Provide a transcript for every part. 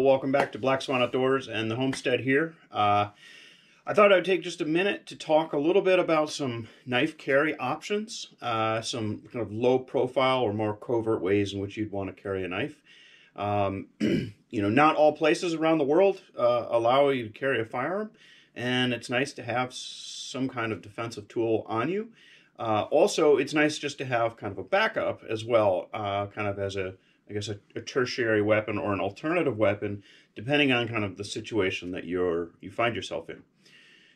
welcome back to Black Swan Outdoors and the homestead here. I thought I'd take just a minute to talk a little bit about some knife carry options, some kind of low profile or more covert ways in which you'd want to carry a knife. Not all places around the world allow you to carry a firearm, and it's nice to have some kind of defensive tool on you. Also, it's nice just to have kind of a backup as well, kind of as a tertiary weapon or an alternative weapon, depending on kind of the situation that you find yourself in.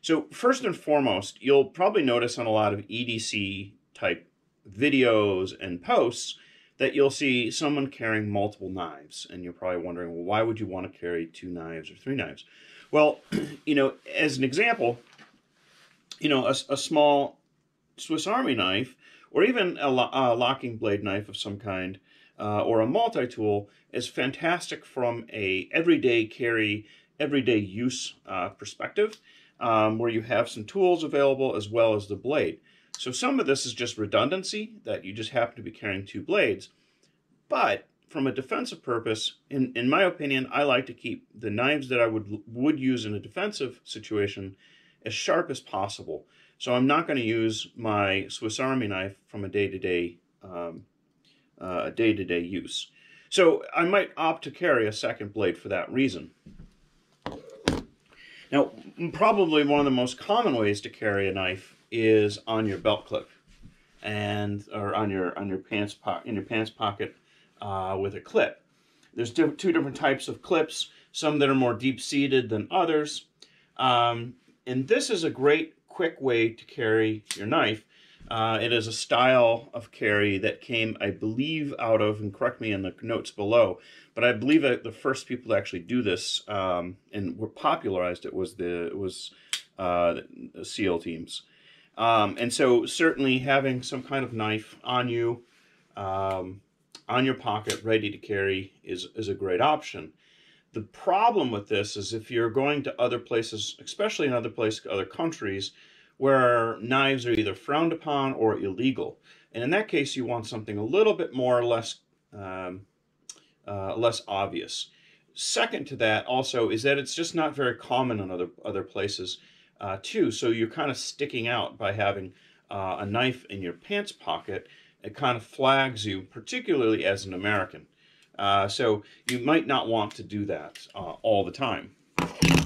So first and foremost, you'll probably notice on a lot of EDC type videos and posts that you'll see someone carrying multiple knives, and you're probably wondering, well, why would you want to carry 2 knives or 3 knives? Well, as an example, a small Swiss Army knife, or even a locking blade knife of some kind, or a multi-tool is fantastic from a everyday carry, everyday use perspective, where you have some tools available as well as the blade. So some of this is just redundancy, that you just happen to be carrying 2 blades. But from a defensive purpose, in my opinion, I like to keep the knives that I would use in a defensive situation as sharp as possible. So I'm not going to use my Swiss Army knife from a day-to-day use. So I might opt to carry a second blade for that reason. Now, probably one of the most common ways to carry a knife is on your belt clip, or on your pants pocket with a clip. There's 2 different types of clips, some that are more deep-seated than others. And this is a great quick way to carry your knife. It is a style of carry that came, I believe, out of, and correct me in the notes below, but I believe that the first people to actually do this and were popularized it was the SEAL teams. And so certainly having some kind of knife on you, on your pocket, ready to carry is a great option. The problem with this is if you're going to other places, especially in other countries, where knives are either frowned upon or illegal. And in that case, you want something a little bit more or less obvious. Second to that also is that it's just not very common in other places too. So you're kind of sticking out by having a knife in your pants pocket. It kind of flags you, particularly as an American. So you might not want to do that all the time.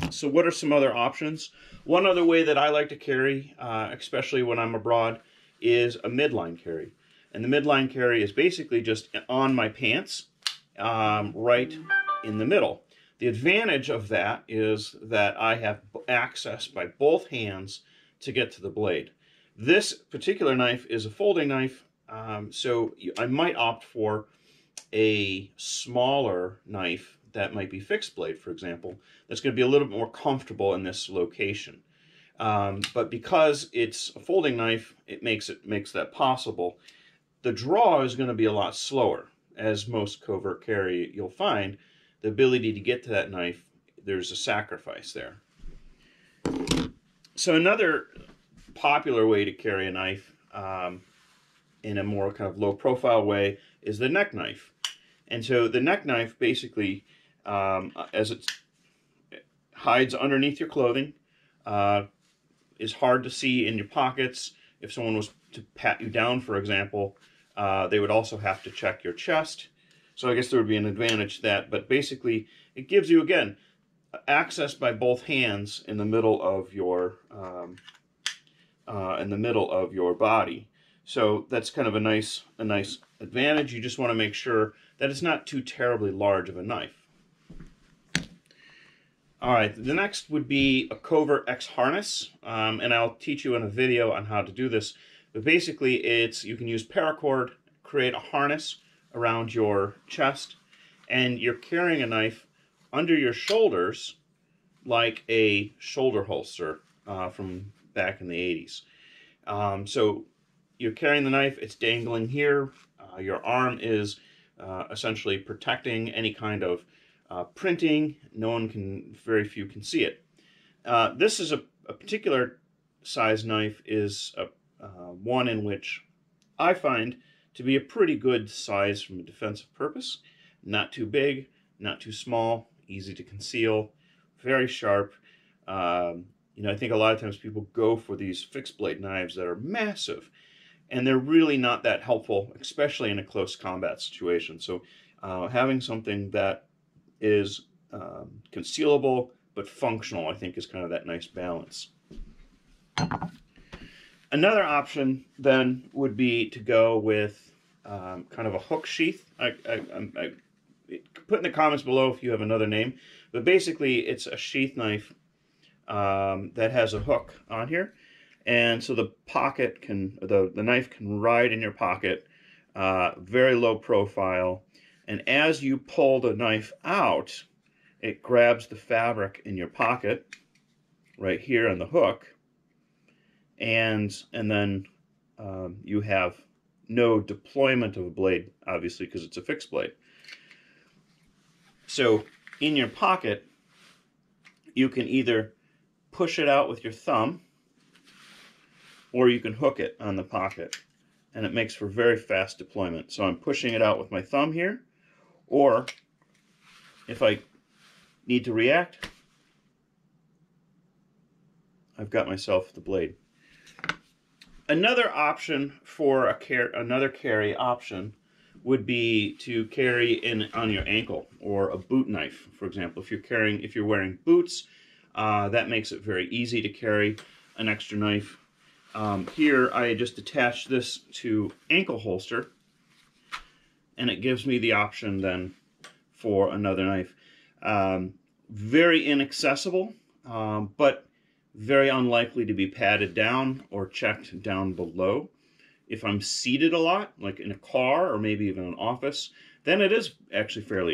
So what are some other options? One other way that I like to carry, especially when I'm abroad, is a midline carry. And the midline carry is basically just on my pants, right in the middle. The advantage of that is that I have access by both hands to get to the blade. This particular knife is a folding knife, so I might opt for a smaller knife that might be fixed blade, for example, that's going to be a little bit more comfortable in this location. But because it's a folding knife, it makes that possible. The draw is going to be a lot slower. As most covert carry, you'll find the ability to get to that knife, there's a sacrifice there. So another popular way to carry a knife in a more kind of low profile way is the neck knife. And so the neck knife basically, as it hides underneath your clothing, is hard to see in your pockets. If someone was to pat you down, for example, they would also have to check your chest. So I guess there would be an advantage to that. But basically, it gives you, again, access by both hands in the middle of your body. So that's kind of a nice advantage. You just want to make sure that it's not too terribly large of a knife. All right, the next would be a Covert X harness, and I'll teach you in a video on how to do this. But basically, you can use paracord, create a harness around your chest, and you're carrying a knife under your shoulders like a shoulder holster from back in the 80s. So you're carrying the knife, it's dangling here. Your arm is essentially protecting any kind of printing. Very few can see it. This is a particular size knife is one in which I find to be a pretty good size from a defensive purpose. Not too big, not too small. easy to conceal, very sharp. I think a lot of times people go for these fixed blade knives that are massive, and they're really not that helpful, especially in a close combat situation. So having something that is concealable but functional, I think, is kind of that nice balance. Another option then would be to go with kind of a hook sheath. Put in the comments below if you have another name, but basically it's a sheath knife that has a hook on here, and so the knife can ride in your pocket, very low profile, and as you pull the knife out, it grabs the fabric in your pocket right here on the hook, and then you have no deployment of a blade, obviously, because it's a fixed blade. So in your pocket, you can either push it out with your thumb, or you can hook it on the pocket, and it makes for very fast deployment. So I'm pushing it out with my thumb here, or if I need to react, I've got myself the blade. Another option for another carry option would be to carry on your ankle, or a boot knife, for example. If you're wearing boots, that makes it very easy to carry an extra knife. Here I just attach this to ankle holster, and it gives me the option then for another knife. Very inaccessible, but very unlikely to be padded down or checked down below. If I'm seated a lot, like in a car or maybe even an office, then it is actually fairly